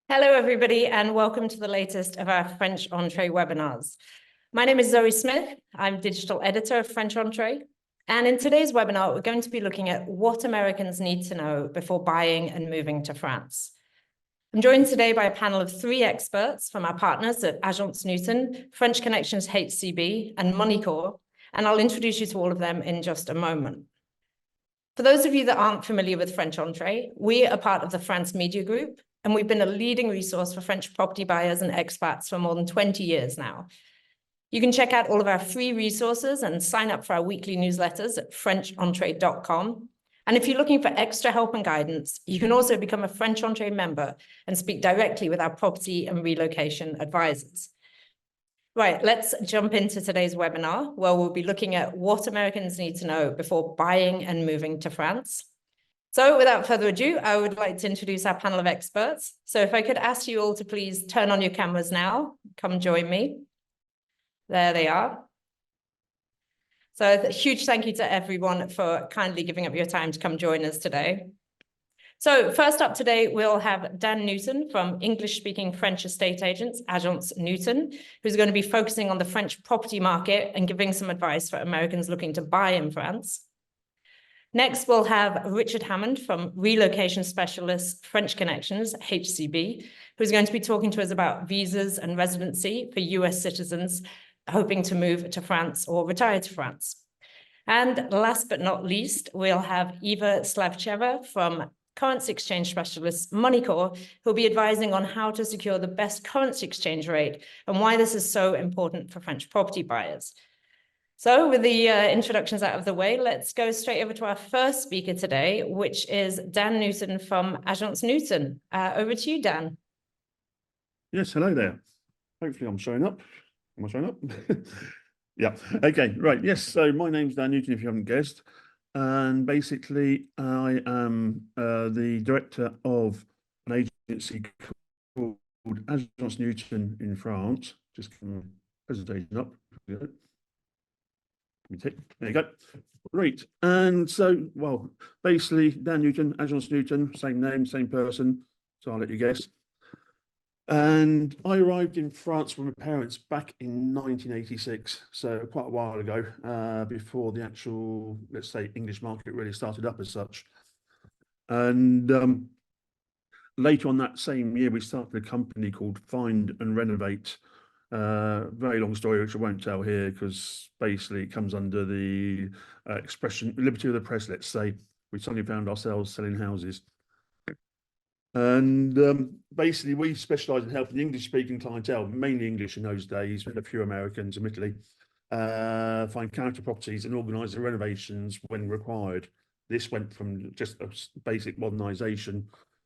Hello, everybody, and welcome to the latest of our French Entree webinars. My name is Zoe Smith. I'm digital editor of French Entree. And in today's webinar, we're going to be looking at what Americans need to know before buying and moving to France. I'm joined today by a panel of 3 experts from our partners at Agence Newton, French Connections HCB, and Moneycorp, and I'll introduce you to all of them in just a moment. For those of you that aren't familiar with French Entree, we are part of the France Media Group, and we've been a leading resource for French property buyers and expats for more than 20 years now. You can check out all of our free resources and sign up for our weekly newsletters at FrenchEntrée.com. And if you're looking for extra help and guidance, you can also become a French Entree member and speak directly with our property and relocation advisors. Right, let's jump into today's webinar, where we'll be looking at what Americans need to know before buying and moving to France. So without further ado, I would like to introduce our panel of experts. So if I could ask you all to please turn on your cameras now, come join me. There they are. So a huge thank you to everyone for kindly giving up your time to come join us today. So first up today, we'll have Dan Newton from English-speaking French estate agents, Agence Newton, who's going to be focusing on the French property market and giving some advice for Americans looking to buy in France. Next, we'll have Richard Hammond from Relocation Specialist French Connections, HCB, who's going to be talking to us about visas and residency for US citizens hoping to move to France or retire to France. And last but not least, we'll have Iva Slavtcheva from currency exchange specialist Moneycorp, who'll be advising on how to secure the best currency exchange rate and why this is so important for French property buyers. So with the introductions out of the way, let's go straight over to our first speaker today, which is Dan Newton from Agence Newton. Over to you, Dan. Yes, hello there. Hopefully I'm showing up. Am I showing up? Yeah, okay, right. Yes, so my name's Dan Newton, if you haven't guessed. And basically, I am the director of an agency called Agence Newton in France. Just get my presentation up. There you go. Great. And so, well, basically, Dan Newton, Agence Newton, same name, same person. So I'll let you guess. And I arrived in France with my parents back in 1986, so quite a while ago, before the actual, let's say, English market really started up as such. And later on that same year, we started a company called Find and Renovate. Very long story, which I won't tell here, because basically it comes under the expression liberty of the press, let's say. We suddenly found ourselves selling houses. And basically, we specialise in helping the English-speaking clientele, mainly English in those days, with a few Americans, admittedly, find character properties and organise the renovations when required. This went from just a basic modernisation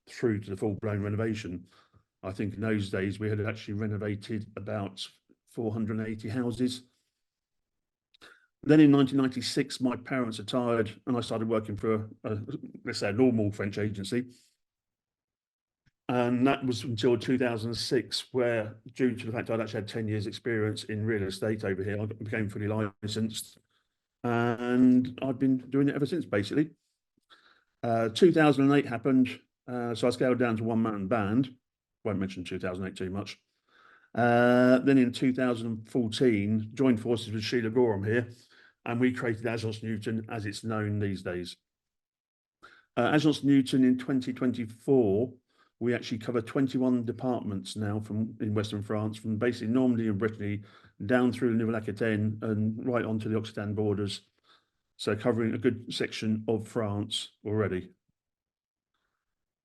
through to the full-blown renovation. I think in those days, we had actually renovated about 480 houses. Then in 1996, my parents retired and I started working for, let's say, a normal French agency. And that was until 2006, where due to the fact I'd actually had 10 years experience in real estate over here, I became fully licensed. And I've been doing it ever since, basically. 2008 happened, so I scaled down to one-man band. Won't mention 2008 too much. Then in 2014, joined forces with Sheila Gorham here, and we created Agence Newton as it's known these days. Agence Newton in 2024, we actually cover 21 departments now in Western France, from basically Normandy and Brittany down through Nouvelle-Aquitaine and right onto the Occitan borders. So covering a good section of France already.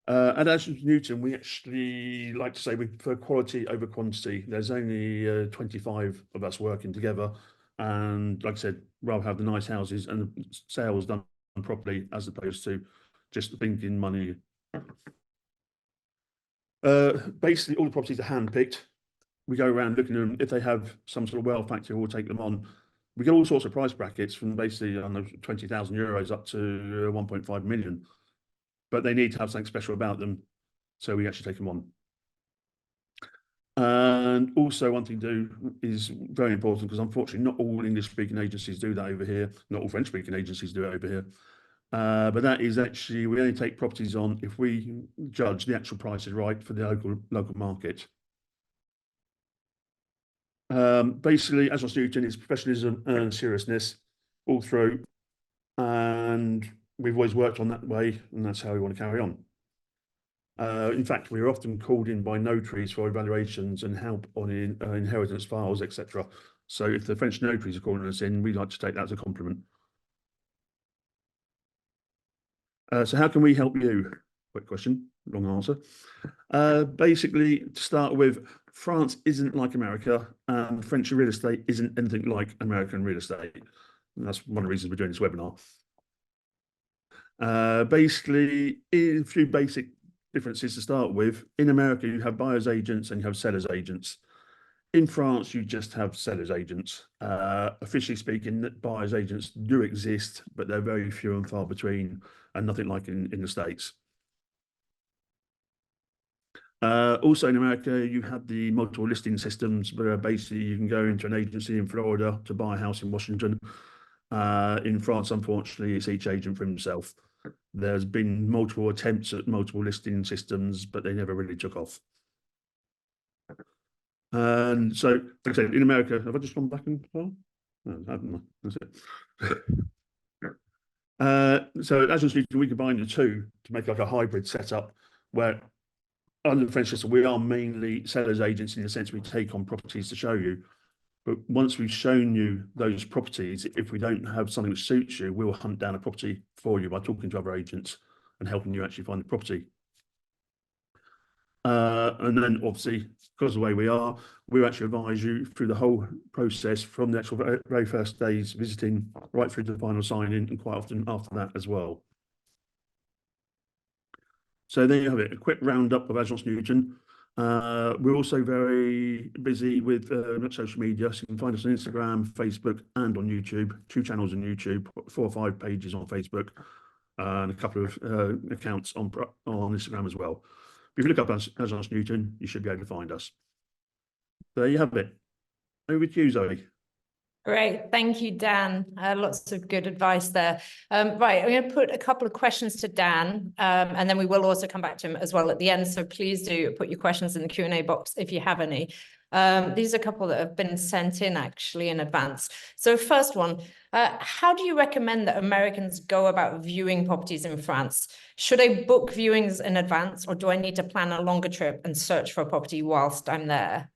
At Agence Newton, we actually like to say we prefer quality over quantity. There's only 25 of us working together. And like I said, rather have the nice houses and the sales done properly as opposed to just thinking money. Basically, all the properties are hand-picked. We go around looking at them. If they have some sort of wow factor, we'll take them on. We get all sorts of price brackets from basically, I don't know, 20,000 euros up to 1.5 million. But they need to have something special about them. So we actually take them on. And also one thing to do is very important, because unfortunately not all English-speaking agencies do that over here. Not all French-speaking agencies do it over here. But that is actually, we only take properties on if we judge the actual price is right for the local market. Basically, as I was Newton, it's professionalism and seriousness all through, and we've always worked on that way, and that's how we want to carry on. In fact, we are often called in by notaries for evaluations and help on inheritance files, etc. So if the French notaries are calling us in, we like to take that as a compliment. So how can we help you? Quick question, long answer. Basically, to start with, France isn't like America, and French real estate isn't anything like American real estate. And that's one of the reasons we're doing this webinar. Basically, a few basic differences to start with. In America, you have buyer's agents and you have seller's agents. In France, you just have seller's agents. Officially speaking, buyer's agents do exist, but they're very few and far between, and nothing like in the States. Also in America, you have the multiple listing systems where basically you can go into an agency in Florida to buy a house in Washington. In France, unfortunately, it's each agent for himself. There's been multiple attempts at multiple listing systems, but they never really took off. And so, like I said, in America, have I just gone back and well? No, I haven't. That's it. So as we combine the two to make like a hybrid setup where under the French system, we are mainly sellers agents in the sense we take on properties to show you. But once we've shown you those properties, if we don't have something that suits you, we'll hunt down a property for you by talking to other agents and helping you actually find the property. And then obviously, because of the way we are, we actually advise you through the whole process from the actual very first days visiting right through to the final sign-in, and quite often after that as well. So there you have it, a quick roundup of Agence Newton. We're also very busy with social media, so you can find us on Instagram, Facebook, and on YouTube. 2 channels on YouTube, 4 or 5 pages on Facebook, and a couple of accounts on Instagram as well. If you look up Agence Newton, you should be able to find us. There you have it. Over to you, Zoe. Great, thank you, Dan. Lots of good advice there. Right, I'm going to put a couple of questions to Dan, and then we will also come back to him as well at the end. So please do put your questions in the Q&A box if you have any. These are a couple that have been sent in actually in advance. So first one, how do you recommend that Americans go about viewing properties in France? Should I book viewings in advance, or do I need to plan a longer trip and search for a property whilst I'm there?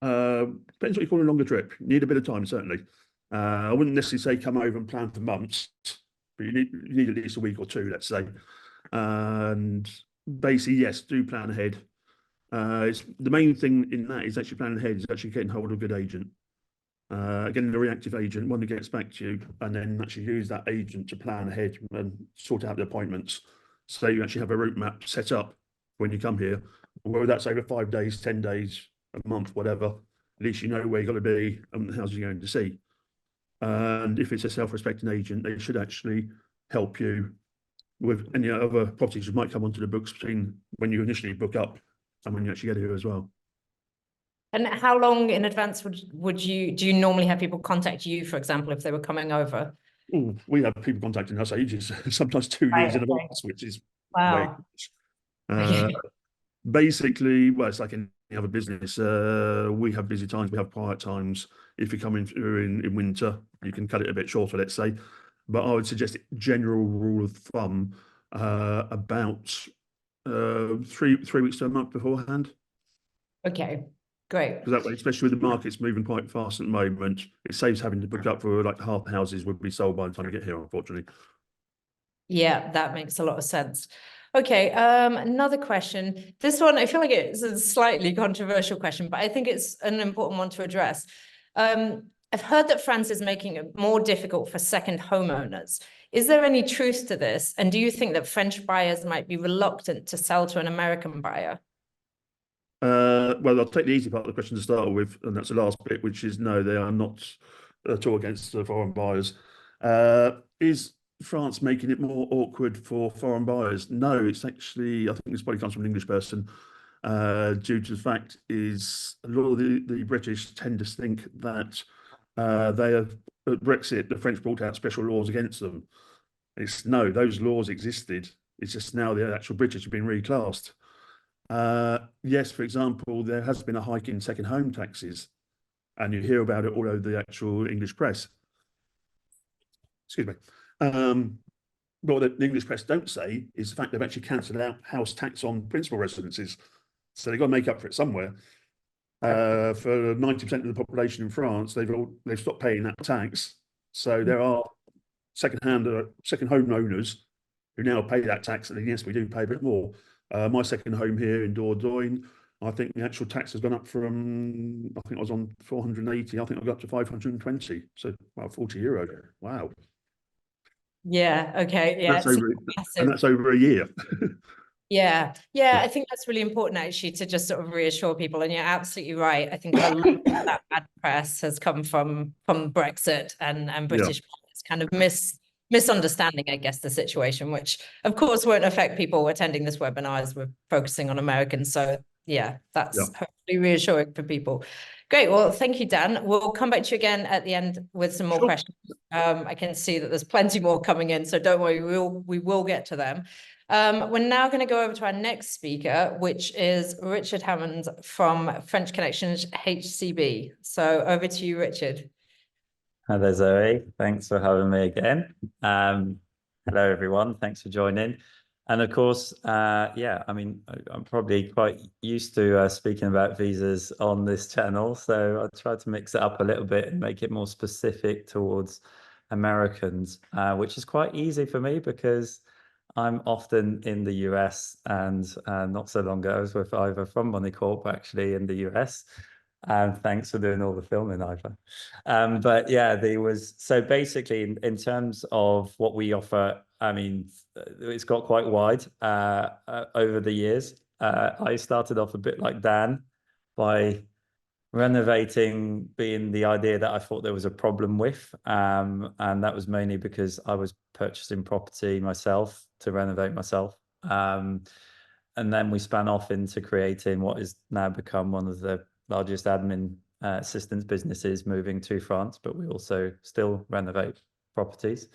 Depends what you call a longer trip. You need a bit of time, certainly. I wouldn't necessarily say come over and plan for months, but you need at least a week or 2, let's say. And basically, yes, do plan ahead. It's the main thing in that is actually planning ahead is actually getting hold of a good agent. Getting a reactive agent, one that gets back to you, and then actually use that agent to plan ahead and sort out the appointments. So you actually have a route map set up when you come here, whether that's over 5 days, 10 days, a month, whatever. At least you know where you're going to be and the houses you're going to see. And if it's a self-respecting agent, they should actually help you with any other properties that might come onto the books between when you initially book up and when you actually get here as well. And how long in advance do you normally have people contact you, for example, if they were coming over? Ooh, we have people contacting us ages, sometimes 2 years in advance, which is wow. Basically, well, it's like any other business. We have busy times, we have quiet times. If you're coming through in winter, you can cut it a bit shorter, let's say. But I would suggest general rule of thumb, about 3 weeks to a month beforehand. Okay, great. Because that way, especially with the markets moving quite fast at the moment, it saves having to book up for like half the houses would be sold by the time you get here, unfortunately. Yeah, that makes a lot of sense. Okay, another question. This one, I feel like it's a slightly controversial question, but I think it's an important one to address. I've heard that France is making it more difficult for second homeowners. Is there any truth to this? And do you think that French buyers might be reluctant to sell to an American buyer? Well, I'll take the easy part of the question to start with, and that's the last bit, which is no, they are not at all against the foreign buyers. Is France making it more awkward for foreign buyers? No, it's actually, I think this probably comes from an English person, due to the fact is a lot of the British tend to think that they have, at Brexit, the French brought out special laws against them. It's no, those laws existed. It's just now the actual British have been reclassed. Yes, for example, there has been a hike in second home taxes, and you hear about it all over the actual English press. Excuse me. But what the English press don't say is the fact they've actually cancelled out house tax on principal residences. So they've got to make up for it somewhere. For 90% of the population in France, they've stopped paying that tax. So there are second home owners who now pay that tax, and yes, we do pay a bit more. My second home here in Dordogne, I think the actual tax has gone up from, I think I was on 480, I think I got up to 520, so about €40. Wow. Yeah. Okay. Yeah. That's over, and that's over a year. Yeah. Yeah. I think that's really important actually to just sort of reassure people. And you're absolutely right. I think a lot of that bad press has come from Brexit and British kind of misunderstanding, I guess, the situation, which of course won't affect people attending this webinar as we're focusing on Americans. So yeah, that's hopefully reassuring for people. Great. Well, thank you, Dan. We'll come back to you again at the end with some more questions. I can see that there's plenty more coming in, so don't worry, we will get to them. We're now going to go over to our next speaker, which is Richard Hammond from French Connections HCB. So over to you, Richard. Hi there, Zoe. Thanks for having me again. Hello, everyone. Thanks for joining. And of course, yeah, I mean, I'm probably quite used to speaking about visas on this channel, so I try to mix it up a little bit and make it more specific towards Americans, which is quite easy for me because I'm often in the US, and not so long ago I was with Iva from Money Corp actually in the US. Thanks for doing all the filming, Iva. But yeah, so basically in terms of what we offer, I mean, it's got quite wide over the years. I started off a bit like Dan by renovating being the idea that I thought there was a problem with. And that was mainly because I was purchasing property myself to renovate myself. And then we span off into creating what is now become one of the largest admin assistance businesses moving to France, but we also still renovate properties.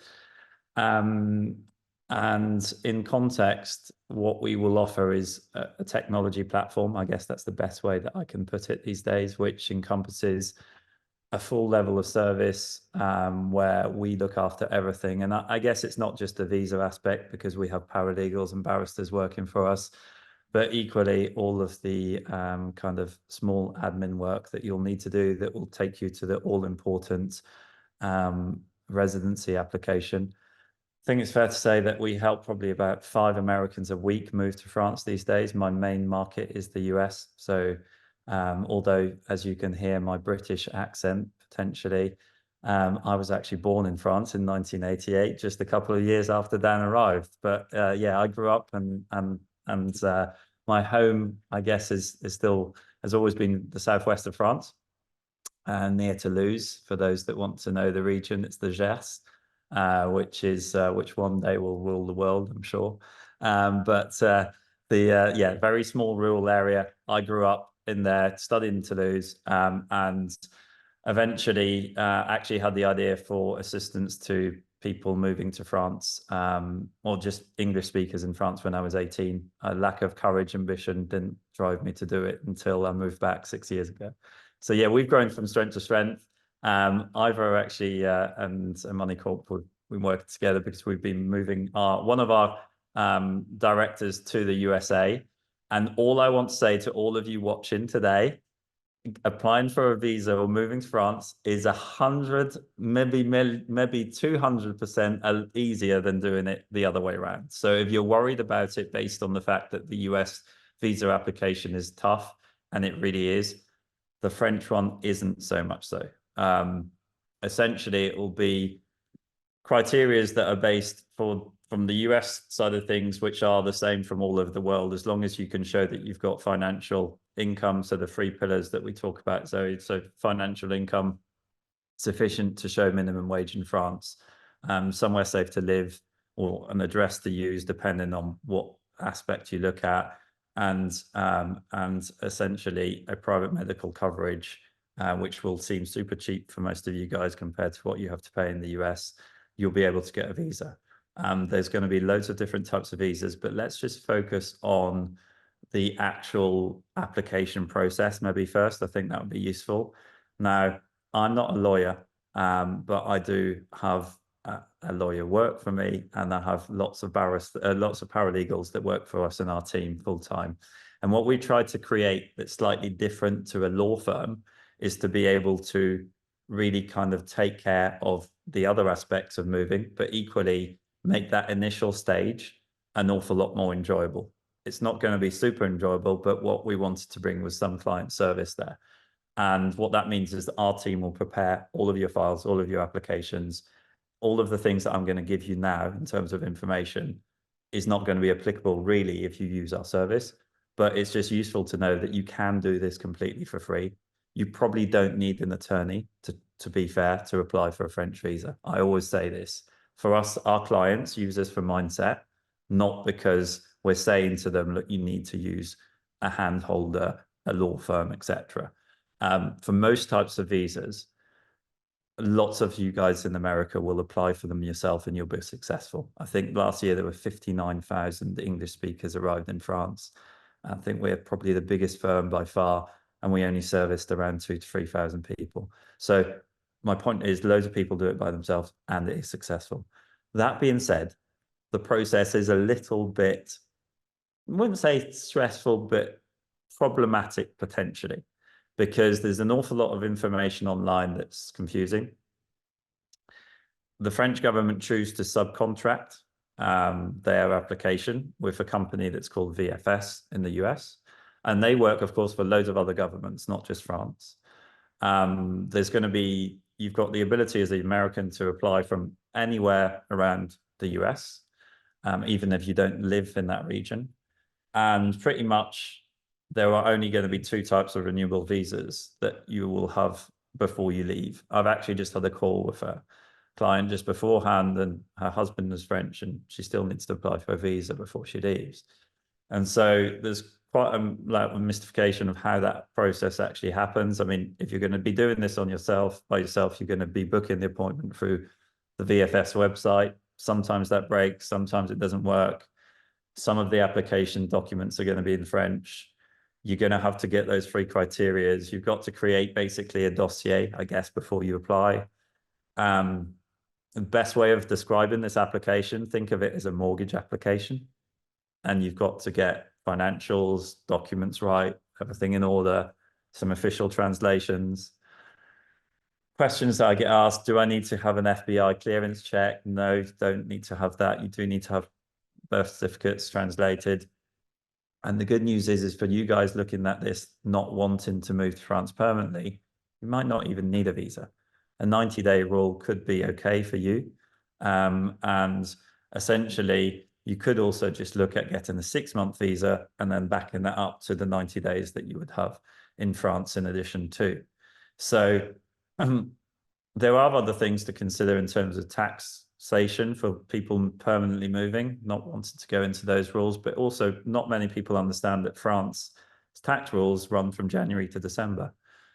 And in context, what we will offer is a technology platform. I guess that's the best way that I can put it these days, which encompasses a full level of service where we look after everything. And I guess it's not just a visa aspect because we have paralegals and barristers working for us, but equally all of the kind of small admin work that you'll need to do that will take you to the all-important residency application. I think it's fair to say that we help probably about 5 Americans a week move to France these days. My main market is the US. So although, as you can hear, my British accent potentially, I was actually born in France in 1988, just a couple of years after Dan arrived. But yeah, I grew up and my home, I guess, has always been the southwest of France, near Toulouse. For those that want to know the region, it's the Gers. Which one day will rule the world, I'm sure. But yeah, very small rural area. I grew up in there, studied in Toulouse, and eventually actually had the idea for assistance to people moving to France, or just English speakers in France when I was 18. A lack of courage, ambition didn't drive me to do it until I moved back 6 years ago. So yeah, we've grown from strength to strength. Iva actually and Money Corp, we've been working together because we've been moving one of our directors to the USA. And all I want to say to all of you watching today, applying for a visa or moving to France is 100, maybe 200% easier than doing it the other way around. So if you're worried about it based on the fact that the US visa application is tough, and it really is, the French one isn't so much so. Essentially, it will be criteria that are based from the US side of things, which are the same from all over the world, as long as you can show that you've got financial income. So the 3 pillars that we talk about, so financial income sufficient to show minimum wage in France, somewhere safe to live, or an address to use, depending on what aspect you look at, and essentially a private medical coverage, which will seem super cheap for most of you guys compared to what you have to pay in the US. You'll be able to get a visa. There's going to be loads of different types of visas, but let's just focus on the actual application process maybe first. I think that would be useful. Now, I'm not a lawyer, but I do have a lawyer work for me, and I have lots of paralegals that work for us in our team full time. And what we try to create that's slightly different to a law firm is to be able to really kind of take care of the other aspects of moving, but equally make that initial stage an awful lot more enjoyable. It's not going to be super enjoyable, but what we wanted to bring was some client service there. And what that means is that our team will prepare all of your files, all of your applications, all of the things that I'm going to give you now in terms of information is not going to be applicable really if you use our service, but it's just useful to know that you can do this completely for free. You probably don't need an attorney to be fair, to apply for a French visa. I always say this. For us, our clients use us for mindset, not because we're saying to them, look, you need to use a hand holder, a law firm, etc. For most types of visas, lots of you guys in America will apply for them yourself and you'll be successful. I think last year there were 59,000 English speakers arrived in France. I think we're probably the biggest firm by far, and we only serviced around 2,000 to 3,000 people. So my point is loads of people do it by themselves and it is successful. That being said, the process is a little bit, I wouldn't say stressful, but problematic potentially, because there's an awful lot of information online that's confusing. The French government choose to subcontract their application with a company that's called VFS in the US. And they work, of course, for loads of other governments, not just France. There's going to be, you've got the ability as an American to apply from anywhere around the US, even if you don't live in that region. And pretty much there are only going to be two types of renewable visas that you will have before you leave. I've actually just had a call with a client just beforehand, and her husband is French and she still needs to apply for a visa before she leaves. And so there's quite a mystification of how that process actually happens. I mean, if you're going to be doing this on yourself, by yourself, you're going to be booking the appointment through the VFS website. Sometimes that breaks, sometimes it doesn't work. Some of the application documents are going to be in French. You're going to have to get those 3 criteria. You've got to create basically a dossier, I guess, before you apply. The best way of describing this application, think of it as a mortgage application. And you've got to get financials, documents right, everything in order, some official translations. Questions that I get asked, do I need to have an FBI clearance check? No, you don't need to have that. You do need to have birth certificates translated. And the good news is for you guys looking at this, not wanting to move to France permanently, you might not even need a visa. A 90-day rule could be okay for you. And essentially, you could also just look at getting a 6-month visa and then backing that up to the 90 days that you would have in France in addition to. So there are other things to consider in terms of taxation for people permanently moving, not wanting to go into those rules, but also not many people understand that France's tax rules run from January to December.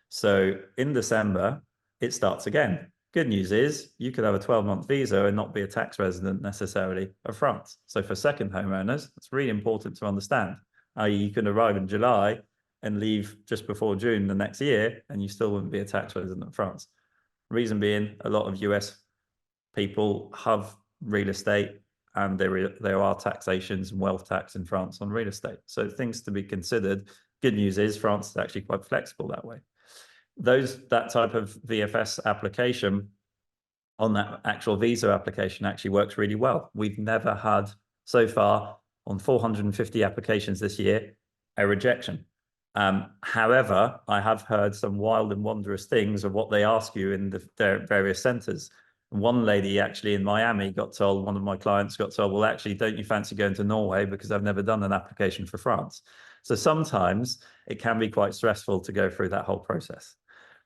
So in December, it starts again. Good news is you could have a 12-month visa and not be a tax resident necessarily of France. So for second homeowners, it's really important to understand. I.e., you can arrive in July and leave just before June the next year, and you still wouldn't be a tax resident of France. Reason being, a lot of US people have real estate, and there are taxations and wealth tax in France on real estate. So things to be considered. Good news is France is actually quite flexible that way. That type of VFS application on that actual visa application actually works really well. We've never had so far on 450 applications this year, a rejection. However, I have heard some wild and wondrous things of what they ask you in their various centers. One lady actually in Miami got told, one of my clients got told, well, actually, don't you fancy going to Norway because I've never done an application for France. So sometimes it can be quite stressful to go through that whole process,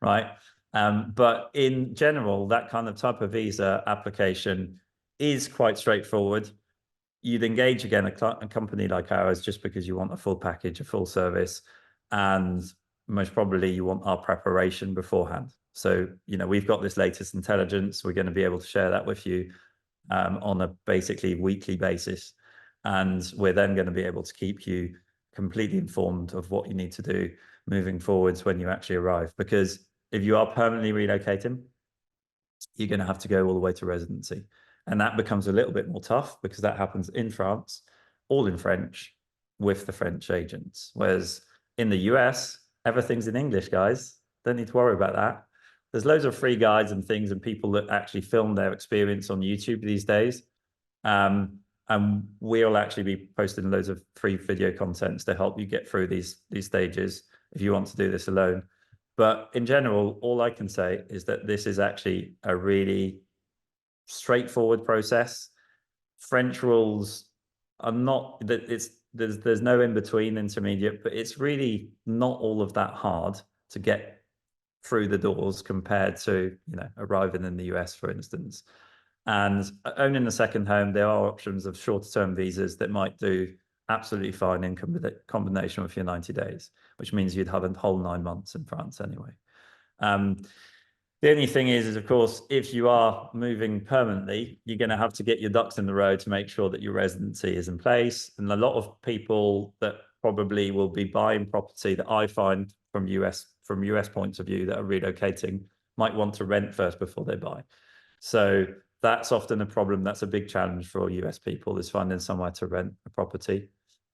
right? But in general, that kind of type of visa application is quite straightforward. You'd engage again a company like ours just because you want a full package, a full service, and most probably you want our preparation beforehand. So, you know, we've got this latest intelligence. We're going to be able to share that with you. on a basically weekly basis. And we're then going to be able to keep you completely informed of what you need to do moving forwards when you actually arrive. Because if you are permanently relocating, you're going to have to go all the way to residency. And that becomes a little bit more tough because that happens in France, all in French, with the French agents. Whereas in the US, everything's in English, guys. Don't need to worry about that. There's loads of free guides and things and people that actually film their experience on YouTube these days. And we'll actually be posting loads of free video contents to help you get through these stages if you want to do this alone. But in general, all I can say is that this is actually a really straightforward process. French rules are not that there's no in between intermediate, but it's really not all of that hard to get through the doors compared to, you know, arriving in the US, for instance. And owning a second home, there are options of shorter term visas that might do absolutely fine in combination with your 90 days, which means you'd have a whole 9 months in France anyway. The only thing is of course, if you are moving permanently, you're going to have to get your ducks in the row to make sure that your residency is in place. And a lot of people that probably will be buying property that I find from US points of view that are relocating might want to rent first before they buy. So that's often a problem. That's a big challenge for US people, is finding somewhere to rent a property.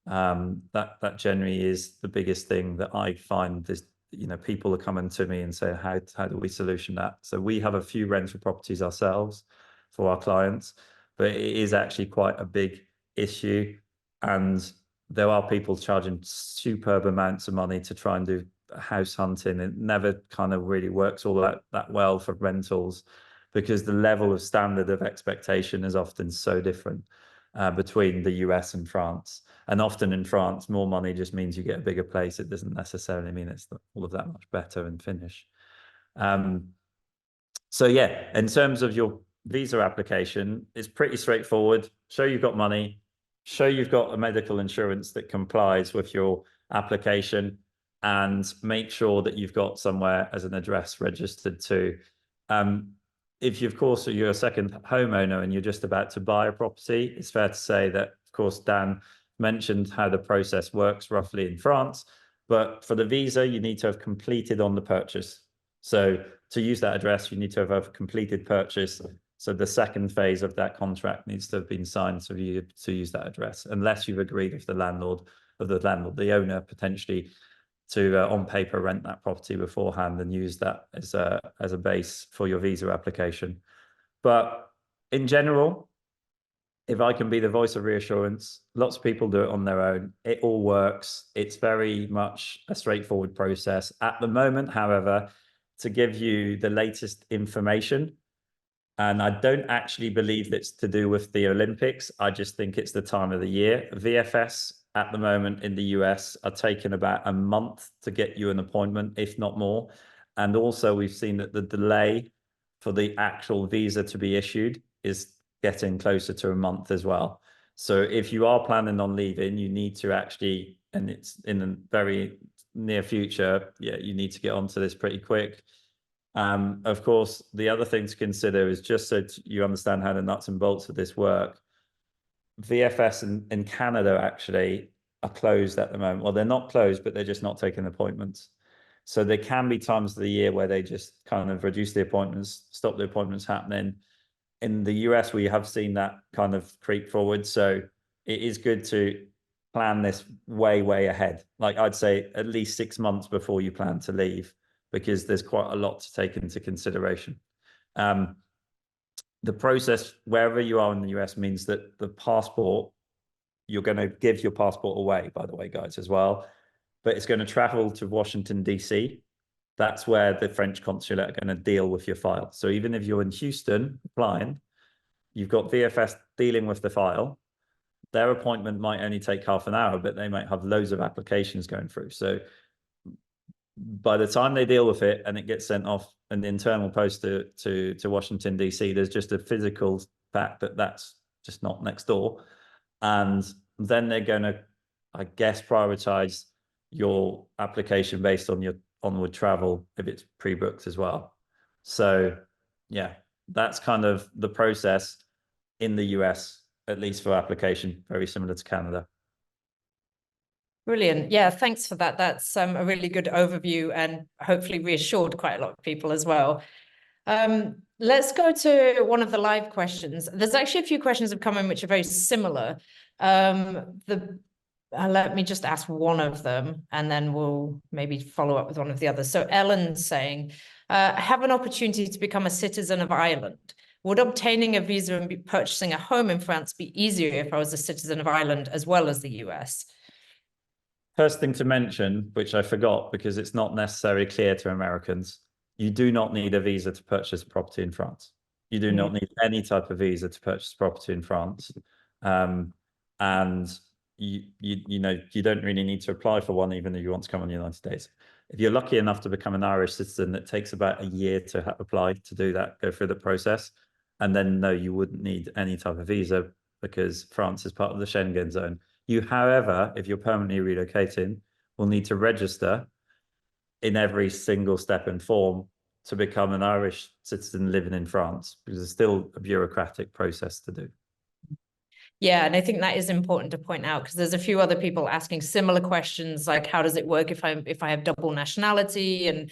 That generally is the biggest thing that I find. Is, you know, people are coming to me and say, how do we solution that? So we have a few rental properties ourselves for our clients, but it is actually quite a big issue. And there are people charging superb amounts of money to try and do house hunting. It never kind of really works all that well for rentals, because the level of standard of expectation is often so different between the US and France. And often in France, more money just means you get a bigger place. It doesn't necessarily mean it's all of that much better and finish. So yeah, in terms of your visa application, it's pretty straightforward. Show you've got money, show you've got a medical insurance that complies with your application, and make sure that you've got somewhere as an address registered to. If you, of course, you're a second homeowner and you're just about to buy a property, it's fair to say that, of course, Dan mentioned how the process works roughly in France, but for the visa, you need to have completed on the purchase. So to use that address, you need to have a completed purchase. So the second phase of that contract needs to have been signed for you to use that address, unless you've agreed with the owner, potentially, to on paper rent that property beforehand and use that as a base for your visa application. But in general, if I can be the voice of reassurance, lots of people do it on their own. It all works. It's very much a straightforward process. At the moment, however, to give you the latest information, and I don't actually believe it's to do with the Olympics, I just think it's the time of the year. VFS at the moment in the US are taking about a month to get you an appointment, if not more. And also we've seen that the delay for the actual visa to be issued is getting closer to a month as well. So if you are planning on leaving, you need to actually, and it's in the very near future, yeah, you need to get onto this pretty quick. Of course, the other thing to consider is, just so you understand how the nuts and bolts of this work, VFS in Canada actually are closed at the moment. Well, they're not closed, but they're just not taking appointments. So there can be times of the year where they just kind of reduce the appointments, stop the appointments happening. In the US, we have seen that kind of creep forward. So it is good to plan this way ahead. Like I'd say at least 6 months before you plan to leave, because there's quite a lot to take into consideration. The process, wherever you are in the US, means that the passport, you're going to give your passport away, by the way, guys, as well. But it's going to travel to Washington, D.C. That's where the French consulate are going to deal with your file. So even if you're in Houston applying, you've got VFS dealing with the file. Their appointment might only take half an hour, but they might have loads of applications going through. So by the time they deal with it and it gets sent off an internal post to Washington, D.C., there's just a physical fact that that's just not next door. And then they're going to, I guess, prioritize your application based on your onward travel if it's pre-booked as well. So yeah, that's kind of the process. in the US, at least for application, very similar to Canada. Brilliant. Yeah, thanks for that. That's a really good overview and hopefully reassured quite a lot of people as well. Let's go to one of the live questions. There's actually a few questions have come in which are very similar. Let me just ask one of them and then we'll maybe follow up with one of the others. So Ellen's saying, I have an opportunity to become a citizen of Ireland. Would obtaining a visa and purchasing a home in France be easier if I was a citizen of Ireland as well as the US? First thing to mention, which I forgot because it's not necessarily clear to Americans, you do not need a visa to purchase a property in France. You do not need any type of visa to purchase property in France. And you know, you don't really need to apply for one, even if you want to come in the United States. If you're lucky enough to become an Irish citizen, it takes about a year to apply to do that, go through the process. And then no, you wouldn't need any type of visa because France is part of the Schengen zone. You, however, if you're permanently relocating, will need to register in every single step and form to become an Irish citizen living in France, because it's still a bureaucratic process to do. Yeah, and I think that is important to point out because there's a few other people asking similar questions, like how does it work if I have double nationality, and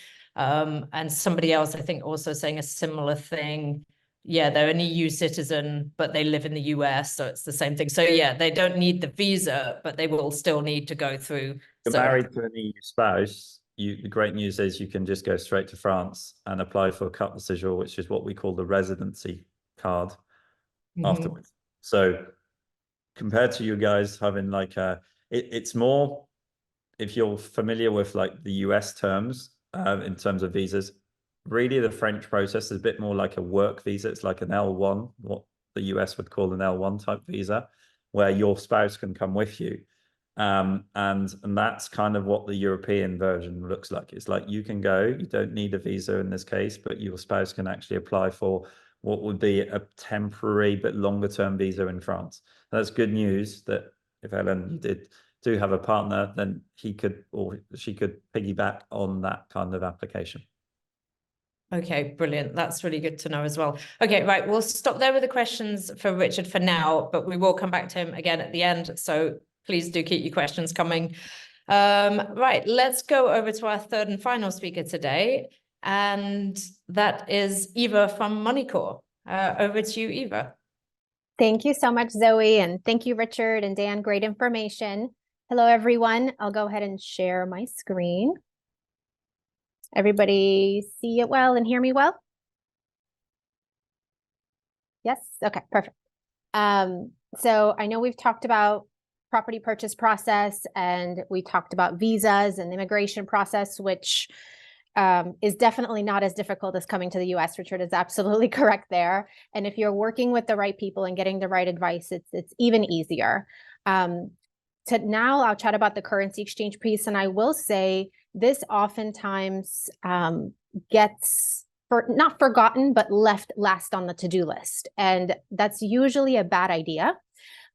somebody else I think also saying a similar thing. Yeah, they're an EU citizen, but they live in the US, so it's the same thing. So yeah, they don't need the visa, but they will still need to go through. If you're married to an EU spouse, the great news is you can just go straight to France and apply for a carte de séjour, which is what we call the residency card afterwards. So compared to you guys having like it's more, if you're familiar with like the US terms in terms of visas, really the French process is a bit more like a work visa. It's like an L1, what the US would call an L1 type visa, where your spouse can come with you. And that's kind of what the European version looks like. It's like you can go, you don't need a visa in this case, but your spouse can actually apply for what would be a temporary but longer term visa in France. And that's good news that if Ellen, you do have a partner, then he could or she could piggyback on that kind of application. Okay, brilliant. That's really good to know as well. Okay, right. We'll stop there with the questions for Richard for now, but we will come back to him again at the end. So please do keep your questions coming. Right, let's go over to our third and final speaker today. And that is Iva from MoneyCore. Over to you, Iva. Thank you so much, Zoe. And thank you, Richard and Dan. Great information. Hello, everyone. I'll go ahead and share my screen. Everybody see it well and hear me well? Yes? Okay, perfect. So I know we've talked about property purchase process and we talked about visas and immigration process, which is definitely not as difficult as coming to the US. Richard is absolutely correct there. And if you're working with the right people and getting the right advice, it's even easier. Now I'll chat about the currency exchange piece. And I will say this oftentimes gets not forgotten, but left last on the to-do list. And that's usually a bad idea.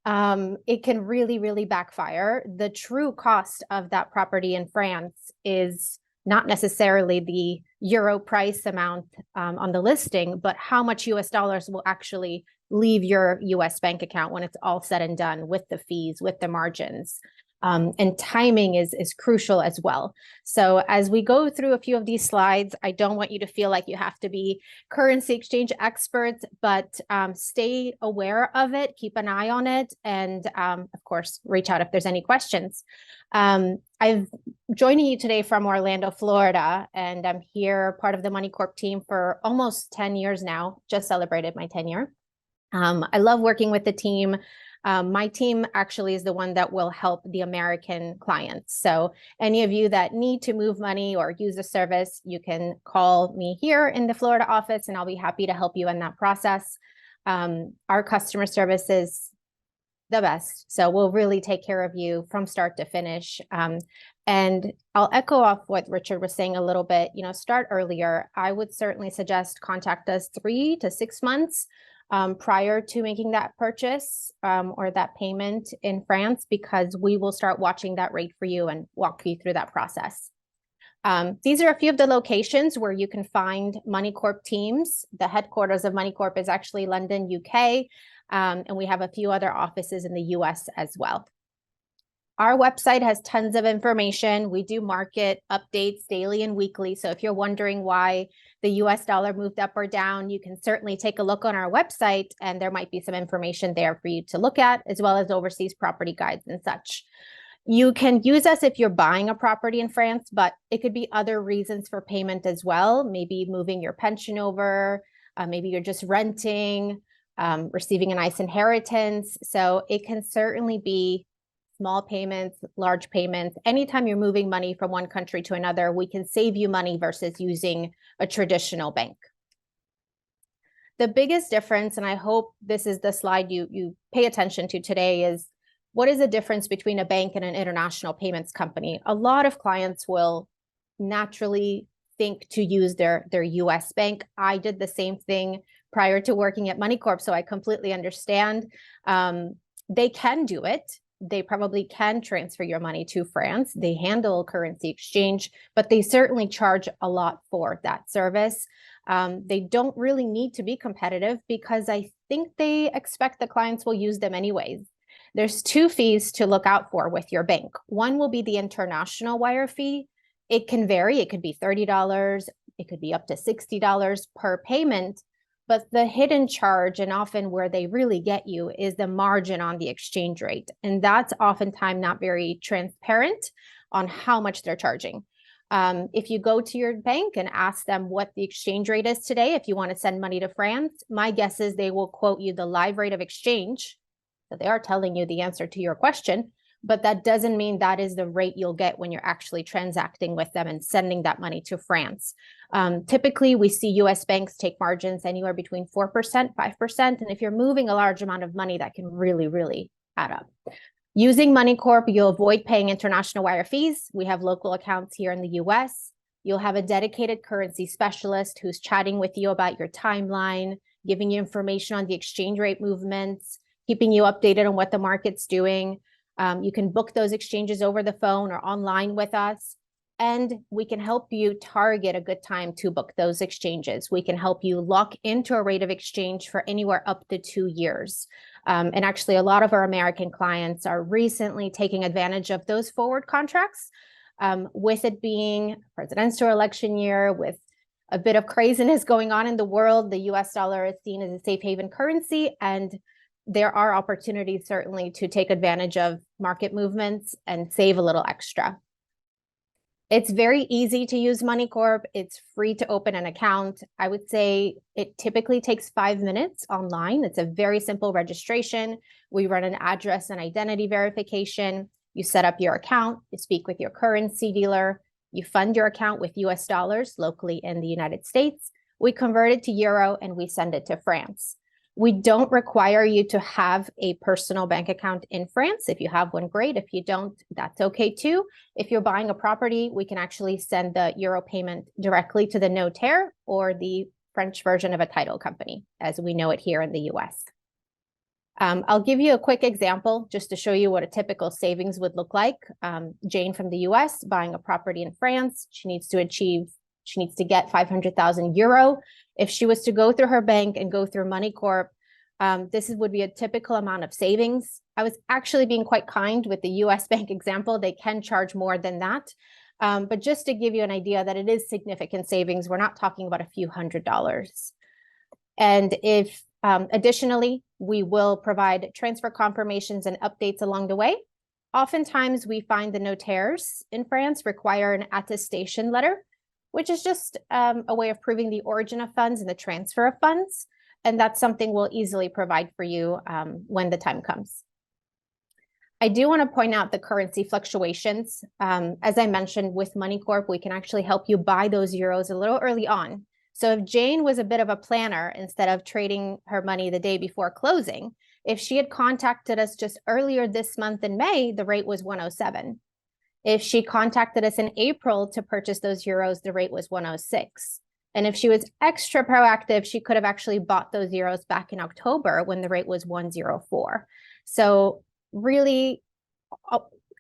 It can really, really backfire. The true cost of that property in France is not necessarily the euro price amount on the listing, but how much US dollars will actually leave your US bank account when it's all said and done with the fees, with the margins. And timing is crucial as well. So as we go through a few of these slides, I don't want you to feel like you have to be currency exchange experts, but stay aware of it, keep an eye on it, and of course, reach out if there's any questions. I'm joining you today from Orlando, Florida, and I'm here part of the MoneyCorp team for almost 10 years now, just celebrated my tenure. I love working with the team. My team actually is the one that will help the American clients. So any of you that need to move money or use a service, you can call me here in the Florida office and I'll be happy to help you in that process. Our customer service is the best. So we'll really take care of you from start to finish. And I'll echo off what Richard was saying a little bit, start earlier. I would certainly suggest contact us 3 to 6 months prior to making that purchase or that payment in France, because we will start watching that rate for you and walk you through that process. These are a few of the locations where you can find MoneyCorp teams. The headquarters of MoneyCorp is actually London, UK. And we have a few other offices in the US as well. Our website has tons of information. We do market updates daily and weekly. So if you're wondering why the US dollar moved up or down, you can certainly take a look on our website, and there might be some information there for you to look at, as well as overseas property guides and such. You can use us if you're buying a property in France, but it could be other reasons for payment as well. Maybe moving your pension over, maybe you're just renting, receiving a nice inheritance. So it can certainly be small payments, large payments. Anytime you're moving money from one country to another, we can save you money versus using a traditional bank. The biggest difference, and I hope this is the slide you pay attention to today, is what is the difference between a bank and an international payments company? A lot of clients will naturally think to use their US bank. I did the same thing prior to working at MoneyCorp, so I completely understand. They can do it. They probably can transfer your money to France. They handle currency exchange, but they certainly charge a lot for that service. They don't really need to be competitive because I think they expect the clients will use them anyways. There's two fees to look out for with your bank. One will be the international wire fee. It can vary. It could be $30. It could be up to $60 per payment. But the hidden charge, and often where they really get you, is the margin on the exchange rate. And that's oftentimes not very transparent on how much they're charging. If you go to your bank and ask them what the exchange rate is today, if you want to send money to France, my guess is they will quote you the live rate of exchange. So they are telling you the answer to your question, but that doesn't mean that is the rate you'll get when you're actually transacting with them and sending that money to France. Typically, we see US banks take margins anywhere between 4%, 5%. And if you're moving a large amount of money, that can really, really add up. Using MoneyCorp, you'll avoid paying international wire fees. We have local accounts here in the US. You'll have a dedicated currency specialist who's chatting with you about your timeline, giving you information on the exchange rate movements, keeping you updated on what the market's doing. You can book those exchanges over the phone or online with us, and we can help you target a good time to book those exchanges. We can help you lock into a rate of exchange for anywhere up to 2 years. And actually, a lot of our American clients are recently taking advantage of those forward contracts. With it being presidential election year, with a bit of craziness going on in the world, the US dollar is seen as a safe haven currency, and there are opportunities certainly to take advantage of market movements and save a little extra. It's very easy to use MoneyCorp. It's free to open an account. I would say it typically takes 5 minutes online. It's a very simple registration. We run an address and identity verification. You set up your account, you speak with your currency dealer, you fund your account with US dollars locally in the United States. We convert it to euro and we send it to France. We don't require you to have a personal bank account in France. If you have one, great. If you don't, that's okay too. If you're buying a property, we can actually send the euro payment directly to the notaire or the French version of a title company, as we know it here in the US. I'll give you a quick example just to show you what a typical savings would look like. Jane from the US buying a property in France, she needs to get 500,000 euro. If she was to go through her bank and go through MoneyCorp, this would be a typical amount of savings. I was actually being quite kind with the US bank example. They can charge more than that. But just to give you an idea that it is significant savings, we're not talking about a few $100s. And if additionally, we will provide transfer confirmations and updates along the way. Oftentimes, we find the notaires in France require an attestation letter, which is just a way of proving the origin of funds and the transfer of funds. And that's something we'll easily provide for you when the time comes. I do want to point out the currency fluctuations. As I mentioned, with MoneyCorp, we can actually help you buy those euros a little early on. So if Jane was a bit of a planner, instead of trading her money the day before closing, if she had contacted us just earlier this month in May, the rate was 107. If she contacted us in April to purchase those euros, the rate was 106. And if she was extra proactive, she could have actually bought those euros back in October when the rate was 104. So really,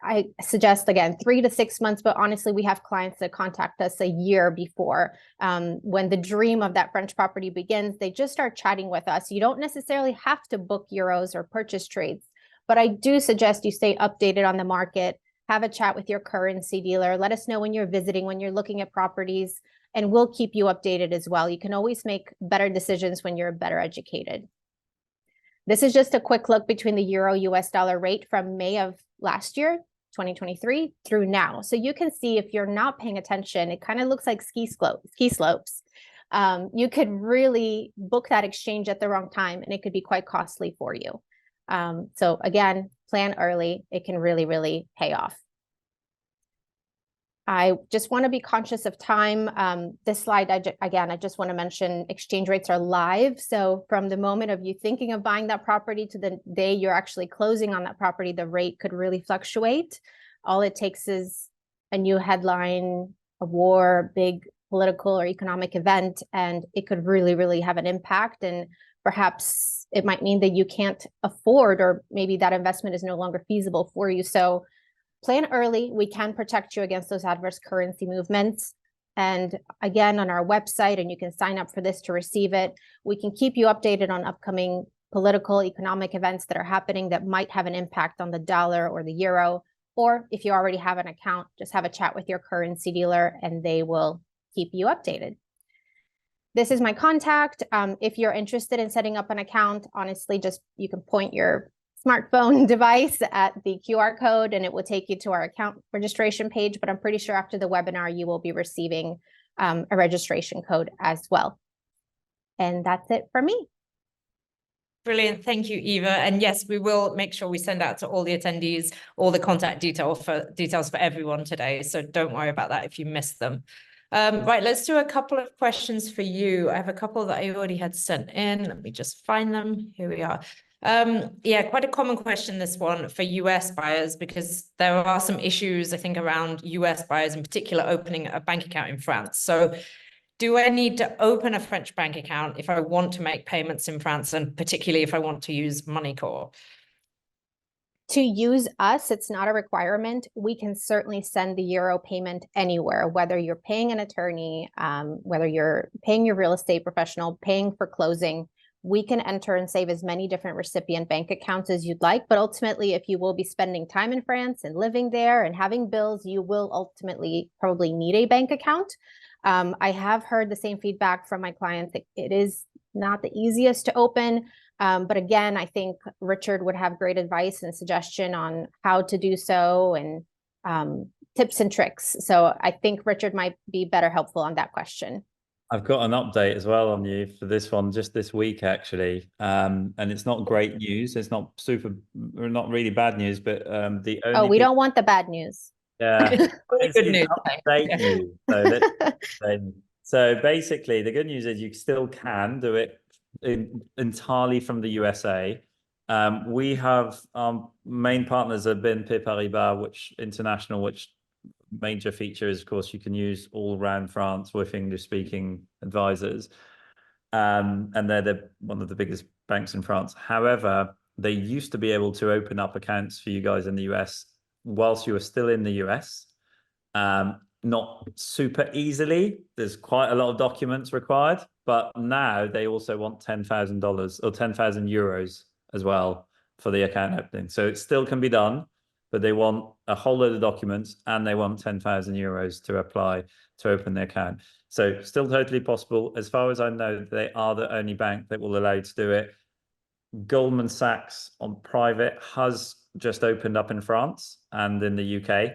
I suggest, again, 3 to 6 months, but honestly, we have clients that contact us a year before. When the dream of that French property begins, they just start chatting with us. You don't necessarily have to book euros or purchase trades, but I do suggest you stay updated on the market, have a chat with your currency dealer, let us know when you're visiting, when you're looking at properties, and we'll keep you updated as well. You can always make better decisions when you're better educated. This is just a quick look between the euro US dollar rate from May of last year, 2023, through now. So you can see if you're not paying attention, it kind of looks like ski slopes. You could really book that exchange at the wrong time, and it could be quite costly for you. So again, plan early. It can really, really pay off. I just want to be conscious of time. This slide, I just want to mention exchange rates are live. So from the moment of you thinking of buying that property to the day you're actually closing on that property, the rate could really fluctuate. All it takes is a new headline, a war, big political or economic event, and it could really, really have an impact. And perhaps it might mean that you can't afford, or maybe that investment is no longer feasible for you. So plan early. We can protect you against those adverse currency movements. And again, on our website, and you can sign up for this to receive it, we can keep you updated on upcoming political, economic events that are happening that might have an impact on the dollar or the euro. Or if you already have an account, just have a chat with your currency dealer and they will keep you updated. This is my contact. If you're interested in setting up an account, honestly, just you can point your smartphone device at the QR code and it will take you to our account registration page, but I'm pretty sure after the webinar, you will be receiving a registration code as well. And that's it for me. Brilliant. Thank you, Eva. And yes, we will make sure we send out to all the attendees all the contact details for everyone today. So don't worry about that if you missed them. Right, let's do a couple of questions for you. I have a couple that I already had sent in. Let me just find them. Here we are. Yeah, quite a common question, this one, for US buyers, because there are some issues, I think, around US buyers in particular opening a bank account in France. So do I need to open a French bank account if I want to make payments in France, and particularly if I want to use MoneyCore? To use us, it's not a requirement. We can certainly send the euro payment anywhere, whether you're paying an attorney, whether you're paying your real estate professional, paying for closing. We can enter and save as many different recipient bank accounts as you'd like. But ultimately, if you will be spending time in France and living there and having bills, you will ultimately probably need a bank account. I have heard the same feedback from my clients. It is not the easiest to open. But again, I think Richard would have great advice and suggestion on how to do so, and tips and tricks. So I think Richard might be better helpful on that question. I've got an update as well on you for this one just this week, actually. And it's not great news. It's not really bad news, but the only... Oh, we don't want the bad news. Yeah. It's good news. Update news. So basically, the good news is you still can do it entirely from the USA. We have main partners have been Paribas, which international, which major feature is, of course, you can use all around France with English-speaking advisors, and they're one of the biggest banks in France. However, they used to be able to open up accounts for you guys in the US whilst you were still in the US. Not super easily. There's quite a lot of documents required, but now they also want $10,000 or 10,000 euros as well for the account opening. So it still can be done, but they want a whole load of documents and they want 10,000 euros to apply to open the account. So still totally possible. As far as I know, they are the only bank that will allow you to do it. Goldman Sachs on private has just opened up in France and in the UK.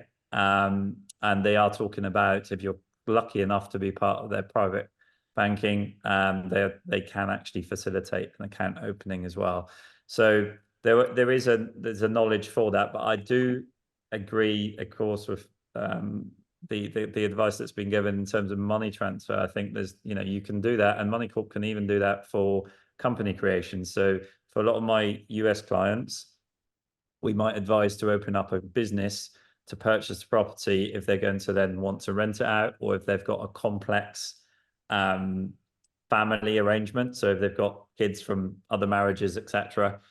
And they are talking about, if you're lucky enough to be part of their private banking, they can actually facilitate an account opening as well. So there's a knowledge for that, but I do agree, of course, with the advice that's been given in terms of money transfer. I think there's, you can do that, and MoneyCorp can even do that for company creation. So for a lot of my US clients, we might advise to open up a business to purchase property if they're going to then want to rent it out, or if they've got a complex family arrangement. So if they've got kids from other marriages, etc.,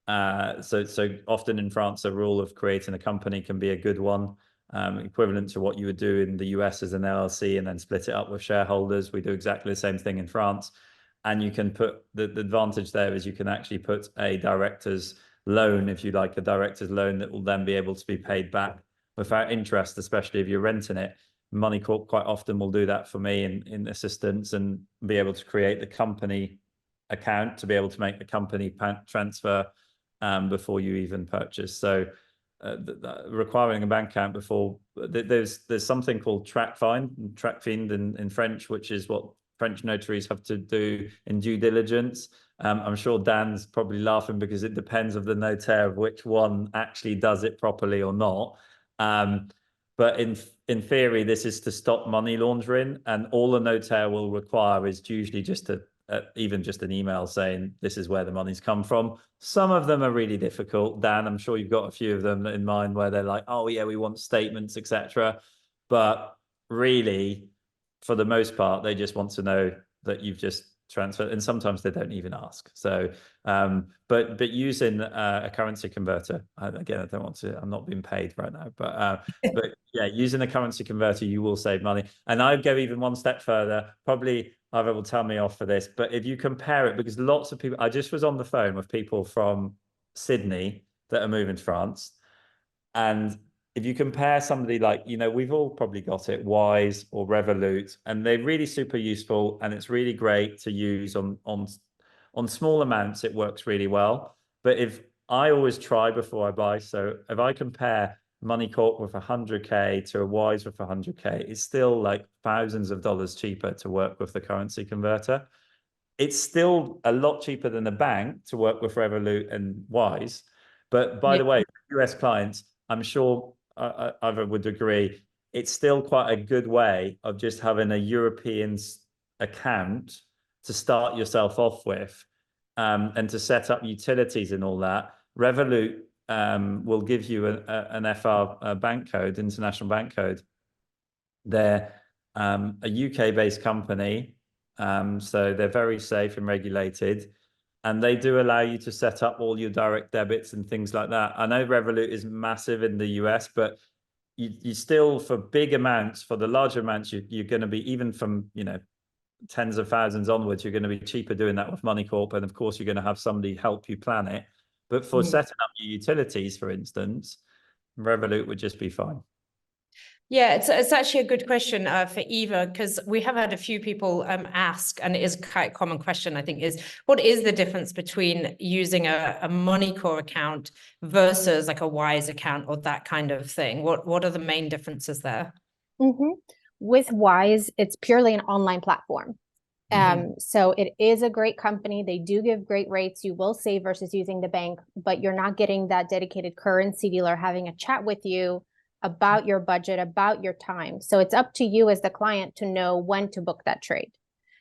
So often in France, a rule of creating a company can be a good one, equivalent to what you would do in the US as an LLC and then split it up with shareholders. We do exactly the same thing in France. And you can put, the advantage there is you can actually put a director's loan, if you like, a director's loan that will then be able to be paid back without interest, especially if you're renting it. Money Corp quite often will do that for me in assistance and be able to create the company account to be able to make the company transfer before you even purchase. So requiring a bank account before, there's something called TRACFIND in French, which is what French notaries have to do in due diligence. I'm sure Dan's probably laughing because it depends of the notaire of which one actually does it properly or not. But in theory, this is to stop money laundering, and all a notaire will require is usually just even just an email saying this is where the money's come from. Some of them are really difficult. Dan, I'm sure you've got a few of them in mind where they're like, oh yeah, we want statements, etc. But really, for the most part, they just want to know that you've just transferred, and sometimes they don't even ask. So, but using a currency converter, again, I don't want to, I'm not being paid right now, but yeah, using a currency converter, you will save money. And I'd go even one step further. Probably Iva will tell me off for this, but if you compare it, because lots of people, I just was on the phone with people from Sydney that are moving to France, and if you compare somebody like, we've all probably got it, Wise or Revolut, and they're really super useful, and it's really great to use on small amounts. It works really well. But if I always try before I buy, so if I compare Money Corp with 100K to a Wise with 100K, it's still like thousands of dollars cheaper to work with the currency converter. It's still a lot cheaper than a bank to work with Revolut and Wise. But by the way, US clients, I'm sure Iva would agree, it's still quite a good way of just having a European account to start yourself off with, and to set up utilities and all that. Revolut will give you an FR bank code, international bank code. They're a UK-based company, so they're very safe and regulated. And they do allow you to set up all your direct debits and things like that. I know Revolut is massive in the US, but you still, for big amounts, for the larger amounts, you're going to be, even from, tens of thousands onwards, you're going to be cheaper doing that with Money Corp. And of course, you're going to have somebody help you plan it. But for setting up your utilities, for instance, Revolut would just be fine. Yeah, it's actually a good question for Iva, because we have had a few people ask, and it is quite a common question, I think, is what is the difference between using a MoneyCore account versus like a Wise account or that kind of thing? What are the main differences there? With Wise, it's purely an online platform. So it is a great company. They do give great rates. You will save versus using the bank, but you're not getting that dedicated currency dealer having a chat with you about your budget, about your time. So it's up to you as the client to know when to book that trade.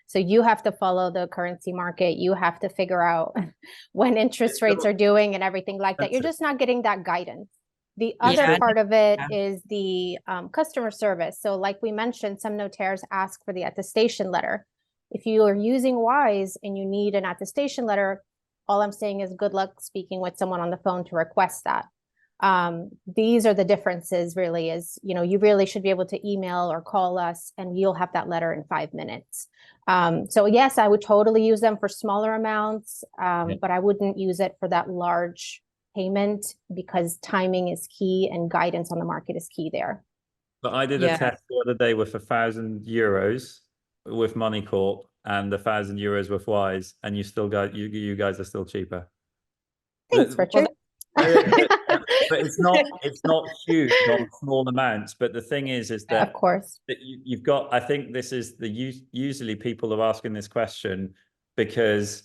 So you have to follow the currency market. You have to figure out when interest rates are doing and everything like that. You're just not getting that guidance. The other part of it is the customer service. So like we mentioned, some notaires ask for the attestation letter. If you are using Wise and you need an attestation letter, all I'm saying is good luck speaking with someone on the phone to request that. These are the differences, really, is, you really should be able to email or call us and you'll have that letter in 5 minutes. So yes, I would totally use them for smaller amounts, but I wouldn't use it for that large payment, because timing is key and guidance on the market is key there. But I did a test the other day with €1,000 with Money Corp and €1,000 with Wise, and you guys are still cheaper. Thanks, Richard. But it's not huge on small amounts. But the thing is that, of course, that you've got, I think this is usually people are asking this question because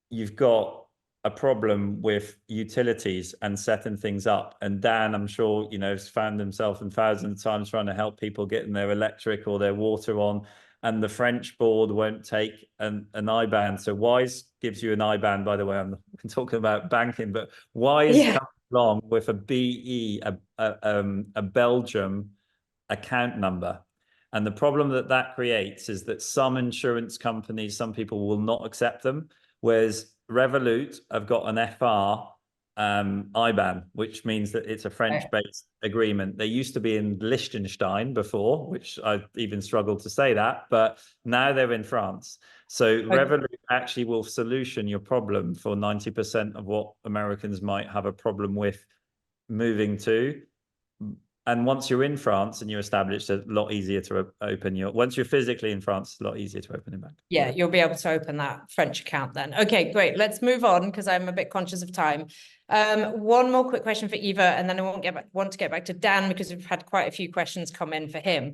you've got a problem with utilities and setting things up. And Dan, I'm sure, has found himself in thousands of times trying to help people getting their electric or their water on. And the French board won't take an IBAN. So Wise gives you an IBAN, by the way. I'm talking about banking, but Wise comes along with a BE, a Belgium account number. And the problem that creates is that some insurance companies, some people will not accept them, whereas Revolut have got an FR IBAN, which means that it's a French-based agreement. They used to be in Liechtenstein before, which I even struggled to say that, but now they're in France. So Revolut actually will solution your problem for 90% of what Americans might have a problem with moving to. And once you're in France and you're established, it's a lot easier to open once you're physically in France, it's a lot easier to open a bank. Yeah, you'll be able to open that French account then. Okay, great. Let's move on because I'm a bit conscious of time. One more quick question for Iva, and then I want to get back to Dan because we've had quite a few questions come in for him.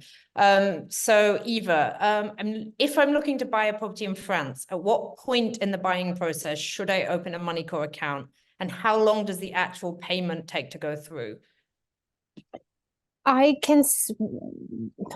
So Iva, if I'm looking to buy a property in France, at what point in the buying process should I open a Moneyco account, and how long does the actual payment take to go through? I can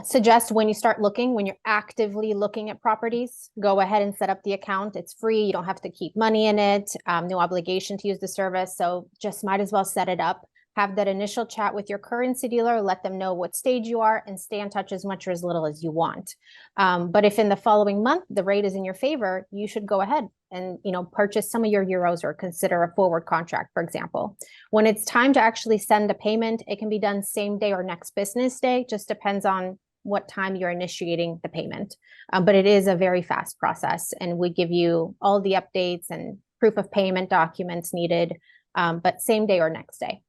suggest when you start looking, when you're actively looking at properties, go ahead and set up the account. It's free. You don't have to keep money in it. No obligation to use the service. So just might as well set it up. Have that initial chat with your currency dealer, let them know what stage you are, and stay in touch as much or as little as you want. But if in the following month the rate is in your favor, you should go ahead and purchase some of your euros or consider a forward contract, for example. When it's time to actually send a payment, it can be done same day or next business day. Just depends on what time you're initiating the payment. But it is a very fast process, and we give you all the updates and proof of payment documents needed, but same day or next day.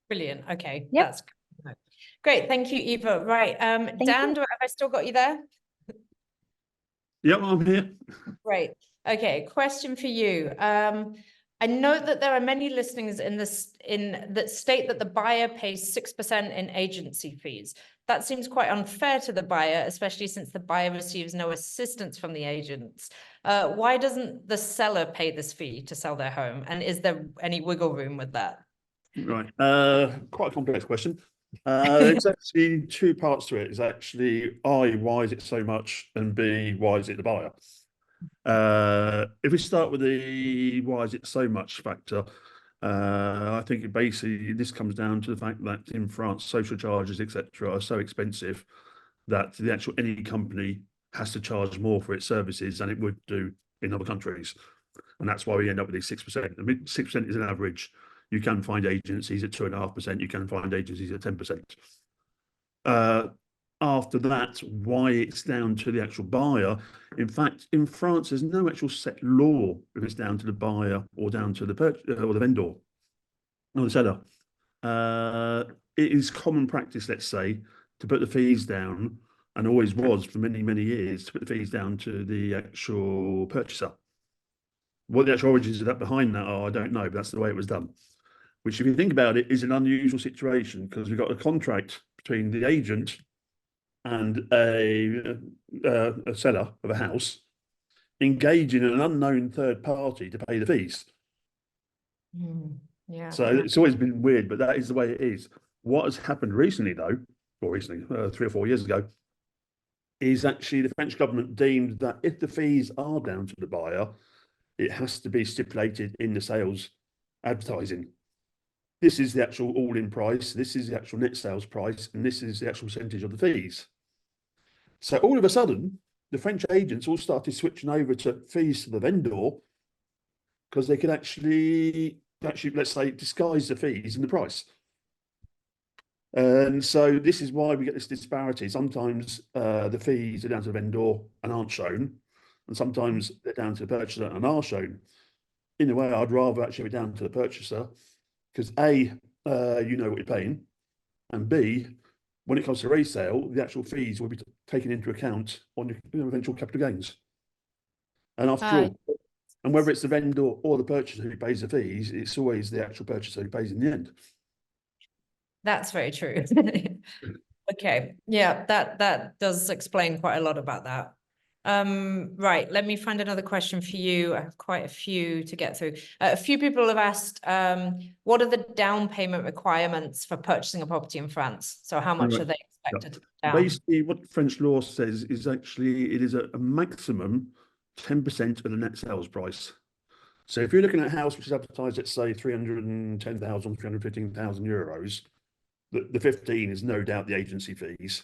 Brilliant. Okay. Yep. That's great. Thank you, Iva. Right. Dan, have I still got you there? Yep, I'm here. Great. Okay. Question for you. I note that there are many listings that state that the buyer pays 6% in agency fees. That seems quite unfair to the buyer, especially since the buyer receives no assistance from the agents. Why doesn't the seller pay this fee to sell their home? And is there any wiggle room with that? Right. Quite a complex question. There's actually two parts to it. It's actually why is it so much, and B, why is it the buyer? If we start with the why is it so much factor, I think this comes down to the fact that in France, social charges, etc., are so expensive that any company has to charge more for its services than it would do in other countries, and that's why we end up with these 6%. I mean, 6% is an average. You can find agencies at 2.5%. You can find agencies at 10%. After that, why it's down to the actual buyer. In fact, in France, there's no actual set law if it's down to the buyer or down to the or the vendor or the seller. It is common practice, let's say, to put the fees down, and always was for many, many years, to put the fees down to the actual purchaser. What the actual origins of that behind that are, I don't know, but that's the way it was done. Which, if you think about it, is an unusual situation because we've got a contract between the agent and a seller of a house engaging an unknown third party to pay the fees. Yeah. So it's always been weird, but that is the way it is. What has happened recently, though, 3 or 4 years ago, is actually the French government deemed that if the fees are down to the buyer, it has to be stipulated in the sales advertising. This is the actual all-in price, this is the actual net sales price, and this is the actual percentage of the fees. So all of a sudden, the French agents all started switching over to fees to the vendor because they could actually, let's say, disguise the fees in the price. And so this is why we get this disparity. Sometimes the fees are down to the vendor and aren't shown, and sometimes they're down to the purchaser and are shown. In a way, I'd rather actually be down to the purchaser, because A, you know what you're paying, and B, when it comes to resale, the actual fees will be taken into account on your eventual capital gains. And after all, and whether it's the vendor or the purchaser who pays the fees, it's always the actual purchaser who pays in the end. That's very true. Okay, yeah, that does explain quite a lot about that. Right, let me find another question for you. I have quite a few to get through. A few people have asked, what are the down payment requirements for purchasing a property in France? So how much are they expected to put down? Basically, what French law says is actually it is a maximum 10% of the net sales price. So if you're looking at a house which is advertised at, say, 310,000, 315,000 euros, the 15 is no doubt the agency fees.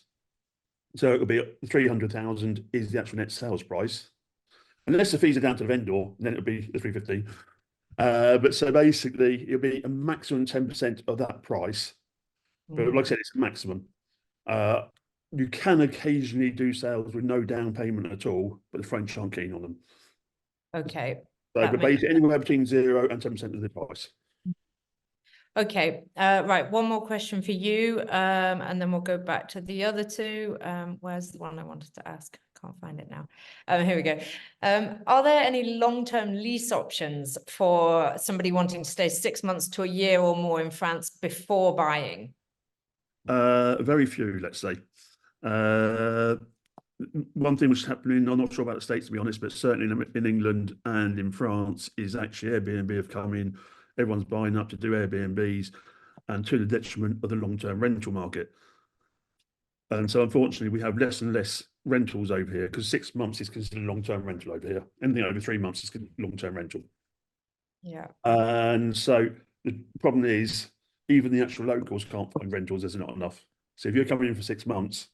So it'll be 300,000 is the actual net sales price. Unless the fees are down to the vendor, then it'll be the 315. But so basically, it'll be a maximum 10% of that price. But like I said, it's a maximum. You can occasionally do sales with no down payment at all, but the French aren't keen on them. Okay. So, That but makes basically, anywhere between 0 and 10% of the price. Okay, right. One more question for you, and then we'll go back to the other two. Where's the one I wanted to ask? Can't find it now. Here we go. Are there any long-term lease options for somebody wanting to stay 6 months to a year or more in France before buying? Very few, let's say. One thing which is happening, I'm not sure about the States to be honest, but certainly in England and in France is actually Airbnb have come in. Everyone's buying up to do Airbnbs, and to the detriment of the long-term rental market. And so unfortunately, we have less and less rentals over here because 6 months is considered long-term rental over here. Anything over 3 months is long-term rental. Yeah. And so the problem is, even the actual locals can't find rentals, there's not enough. So if you're coming in for 6 months,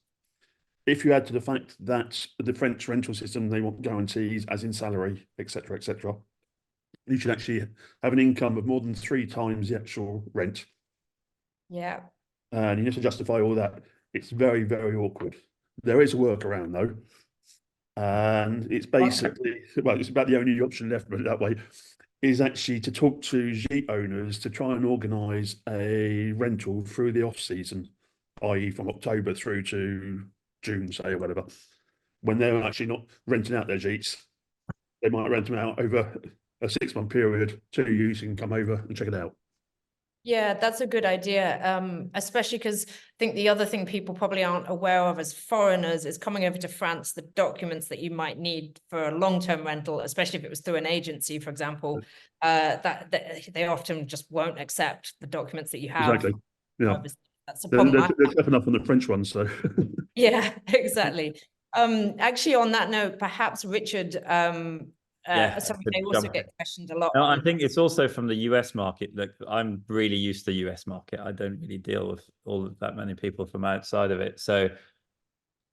if you add to the fact that the French rental system, they want guarantees as in salary, etc., etc., you should actually have an income of more than 3 times the actual rent. Yeah. And you have to justify all that. It's very, very awkward. There is a workaround though. And it's basically, well, it's about the only option left, but that way, is actually to talk to gîte owners to try and organise a rental through the off season, i.e. from October through to June, say, or whatever. When they're actually not renting out their gîtes, they might rent them out over a 6 month period to you, so you can come over and check it out. Yeah, that's a good idea, especially because I think the other thing people probably aren't aware of as foreigners is coming over to France, the documents that you might need for a long-term rental, especially if it was through an agency, for example, that they often just won't accept the documents that you have. Exactly. Yeah. Obviously, that's a problem. They're tough enough on the French ones, so. Yeah, exactly. Actually, on that note, perhaps Richard, sorry, they also get questioned a lot. No, I think it's also from the US market. Look, I'm really used to the US market. I don't really deal with all of that many people from outside of it. So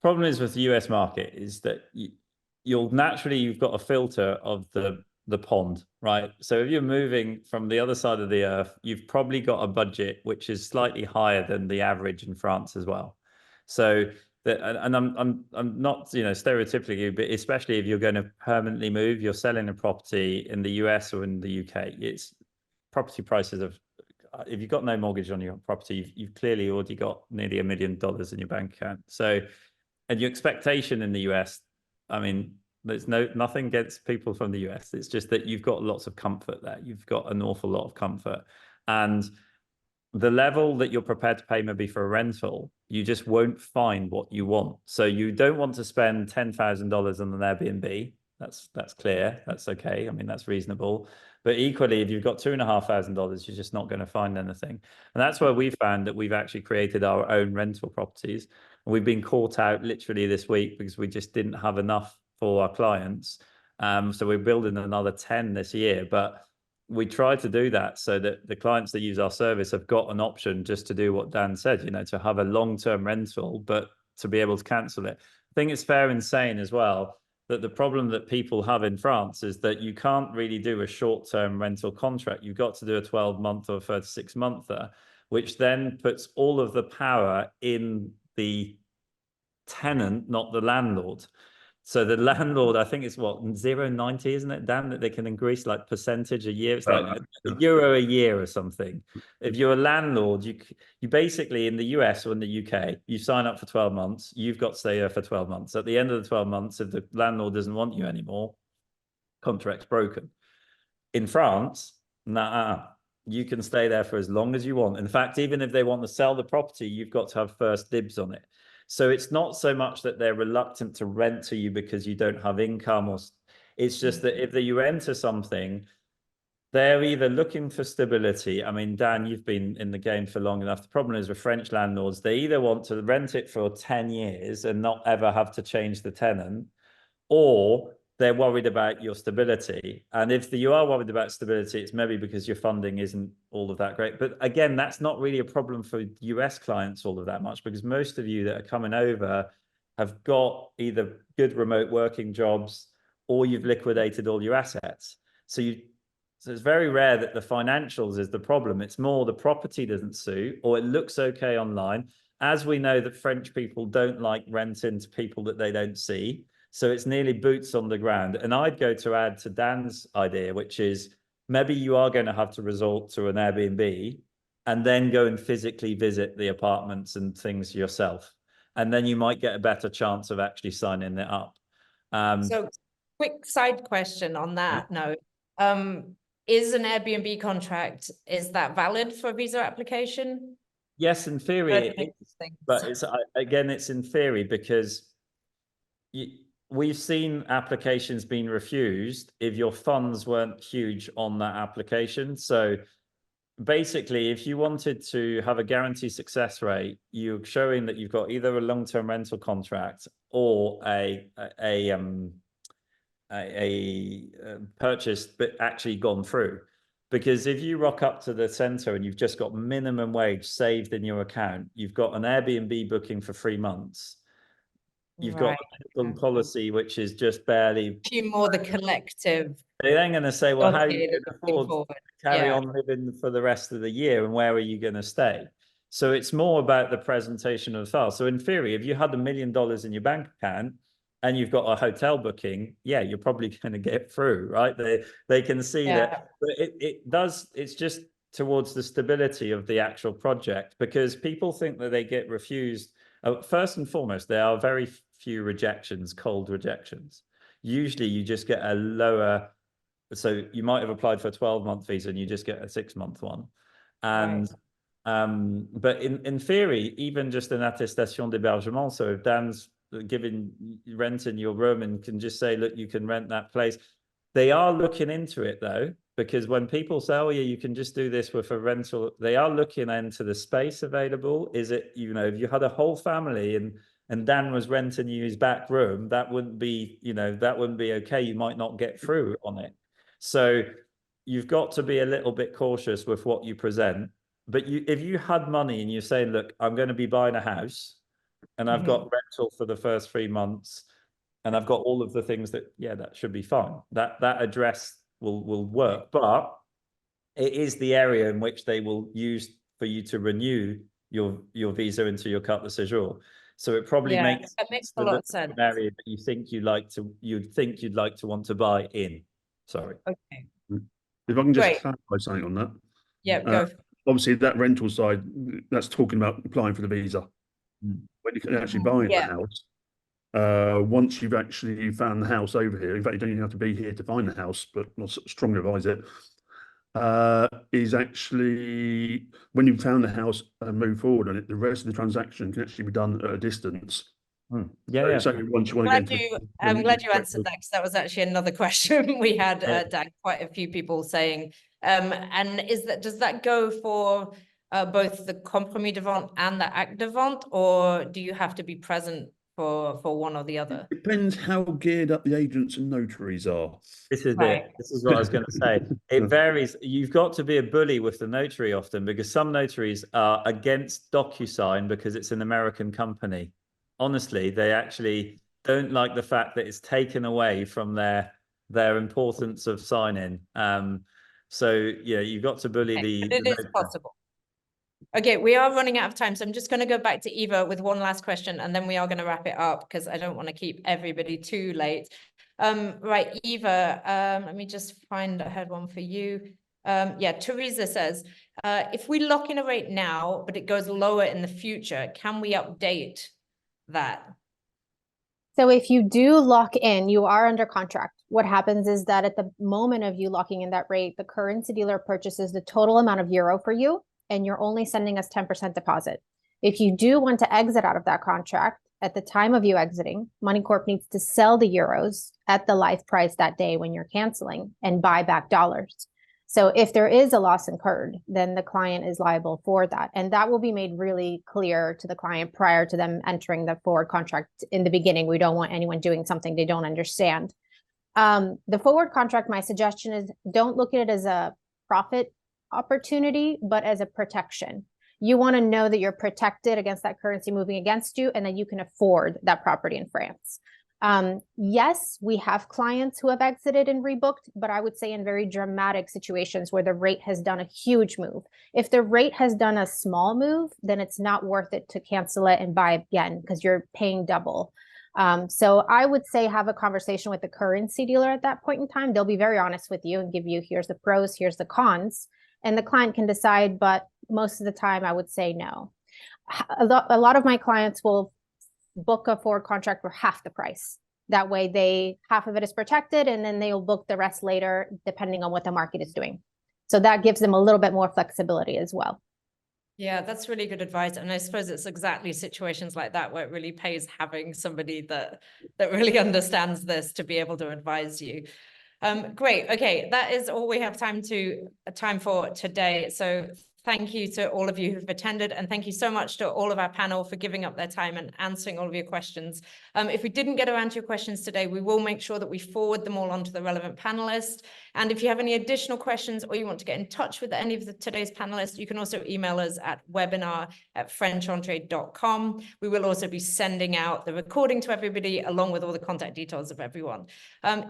problem is with the US market is that you've got a filter of the pond, right? So if you're moving from the other side of the earth, you've probably got a budget which is slightly higher than the average in France as well. So and I'm not, stereotypically, but especially if you're going to permanently move, you're selling a property in the US or in the UK, it's property prices of, if you've got no mortgage on your property, you've clearly already got nearly $1 million in your bank account. So, and your expectation in the US, I mean, there's nothing against people from the US. It's just that you've got lots of comfort there. You've got an awful lot of comfort. And the level that you're prepared to pay maybe for a rental, you just won't find what you want. So you don't want to spend $10,000 on an Airbnb. That's clear. That's okay. I mean, that's reasonable. But equally, if you've got $2,500, you're just not going to find anything. And that's where we found that we've actually created our own rental properties. And we've been caught out literally this week because we just didn't have enough for our clients. So we're building another 10 this year. But we try to do that so that the clients that use our service have got an option just to do what Dan said, to have a long-term rental, but to be able to cancel it. I think it's fair in saying as well that the problem that people have in France is that you can't really do a short-term rental contract. You've got to do a 12-month or 36-monther, which then puts all of the power in the tenant, not the landlord. So the landlord, I think it's what, 0.90, isn't it, Dan, that they can increase like percentage a year? It's like €1 a year or something. If you're a landlord, you basically, in the US or in the UK, you sign up for 12 months, you've got to stay there for 12 months. At the end of the 12 months, if the landlord doesn't want you anymore, contract's broken. In France, you can stay there for as long as you want. In fact, even if they want to sell the property, you've got to have first dibs on it. So it's not so much that they're reluctant to rent to you because you don't have income, or it's just that if you enter something, they're either looking for stability. I mean, Dan, you've been in the game for long enough. The problem is with French landlords, they either want to rent it for 10 years and not ever have to change the tenant, or they're worried about your stability. And if you are worried about stability, it's maybe because your funding isn't all of that great. But again, that's not really a problem for US clients all of that much, because most of you that are coming over have got either good remote working jobs or you've liquidated all your assets. So So it's very rare that the financials is the problem. It's more the property doesn't suit, or it looks okay online. As we know that French people don't like renting to people that they don't see. So it's nearly boots on the ground. And I'd go to add to Dan's idea, which is maybe you are going to have to resort to an Airbnb and then go and physically visit the apartments and things yourself. And then you might get a better chance of actually signing it up. So quick side question on that note. Is an Airbnb contract, is that valid for a visa application? Yes, in theory, it is, but it's again, it's in theory because we've seen applications being refused if your funds weren't huge on that application. So basically, if you wanted to have a guaranteed success rate, you're showing that you've got either a long-term rental contract or a purchase but actually gone through. Because if you rock up to the center and you've just got minimum wage saved in your account, you've got an Airbnb booking for 3 months, you've got a policy which is just barely more the collective. They're then going to say, well, how are you Okay, going to afford to carry on living for the rest of the year, and where are you going to stay? So it's more about the presentation of the file. So in theory, if you had $1 million in your bank account and you've got a hotel booking, yeah, you're probably going to get through, right? They can see that, but it's just towards the stability of the actual project, because people think that they get refused. First and foremost, there are very few rejections, cold rejections. Usually you just get a lower, so you might have applied for a 12-month visa and you just get a 6-month one. And but in theory, even just an attestation d'hébergement, so if Dan's renting your room and can just say, look, you can rent that place. They are looking into it though, because when people say, oh yeah, you can just do this with a rental, they are looking into the space available. Is it, if you had a whole family and Dan was renting you his back room, that wouldn't be, that wouldn't be okay. You might not get through on it. So you've got to be a little bit cautious with what you present. But if you had money and you're saying, look, I'm going to be buying a house and I've got rental for the first 3 months and I've got all of the things that, that should be fine. That address will work. But it is the area in which they will use for you to renew your visa into your carte de séjour. So it probably makes a lot of sense. An area that you think you'd like to want to buy in. Sorry. Okay. If I can just clarify something on that. Yeah, go. Obviously, that rental side, that's talking about applying for the visa. When you can actually buy the house, once you've actually found the house over here, in fact, you don't even have to be here to find the house, but I'll strongly advise it, is actually when you've found the house and move forward on it, the rest of the transaction can actually be done at a distance. So once you want to I'm glad you answered that, because that was actually another question we had, Dan, quite a few people saying. And does that go for both the compromis de vente and the acte de vente, or do you have to be present for one or the other? It depends how geared up the agents and notaries are. This is it. This is what I was going to say. It varies. You've got to be a bully with the notary often, because some notaries are against DocuSign because it's an American company. Honestly, they actually don't like the fact that it's taken away from their importance of signing. So you've got to bully it is possible. Okay, we are running out of time, so I'm just going to go back to Eva with one last question, and then we are going to wrap it up because I don't want to keep everybody too late. Right, Eva, let me just find, I had one for you. Teresa says, if we lock in a rate now, but it goes lower in the future, can we update that? So if you do lock in, you are under contract. What happens is that at the moment of you locking in that rate, the currency dealer purchases the total amount of euro for you, and you're only sending us 10% deposit. If you do want to exit out of that contract, at the time of you exiting, Money Corp needs to sell the euros at the live price that day when you're canceling and buy back dollars. So if there is a loss incurred, then the client is liable for that. And that will be made really clear to the client prior to them entering the forward contract in the beginning. We don't want anyone doing something they don't understand. The forward contract, my suggestion is don't look at it as a profit opportunity, but as a protection. You want to know that you're protected against that currency moving against you and that you can afford that property in France. Yes, we have clients who have exited and rebooked, but I would say in very dramatic situations where the rate has done a huge move. If the rate has done a small move, then it's not worth it to cancel it and buy again because you're paying double. So I would say have a conversation with the currency dealer at that point in time. They'll be very honest with you and give you, here's the pros, here's the cons, and the client can decide, but most of the time I would say no. A lot of my clients will book a forward contract for half the price. That way half of it is protected, and then they'll book the rest later, depending on what the market is doing. So that gives them a little bit more flexibility as well. Yeah, that's really good advice. And I suppose it's exactly situations like that where it really pays having somebody that really understands this to be able to advise you. Great. Okay, that is all we have time for today. So thank you to all of you who've attended, and thank you so much to all of our panel for giving up their time and answering all of your questions. If we didn't get around to your questions today, we will make sure that we forward them all onto the relevant panelists. And if you have any additional questions or you want to get in touch with any of today's panelists, you can also email us at webinar@frenchontrade.com. We will also be sending out the recording to everybody along with all the contact details of everyone.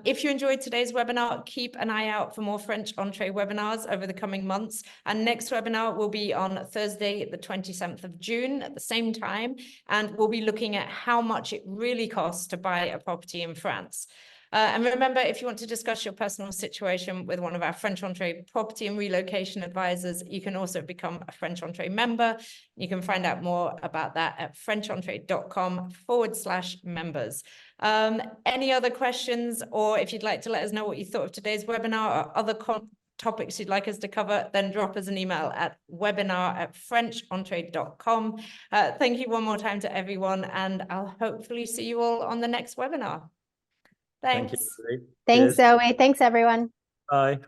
If you enjoyed today's webinar, keep an eye out for more French Entree webinars over the coming months. And next webinar will be on Thursday, the 27th of June at the same time. And we'll be looking at how much it really costs to buy a property in France. And remember, if you want to discuss your personal situation with one of our French Entree property and relocation advisors, you can also become a French Entree member. You can find out more about that at frenchontrade.com/members. Any other questions, or if you'd like to let us know what you thought of today's webinar or other topics you'd like us to cover, then drop us an email at webinar@frenchontrade.com. Thank you one more time to everyone, and I'll hopefully see you all on the next webinar. Thanks. Thank you. Thanks, Cheers. Zoe. Thanks, everyone. Bye.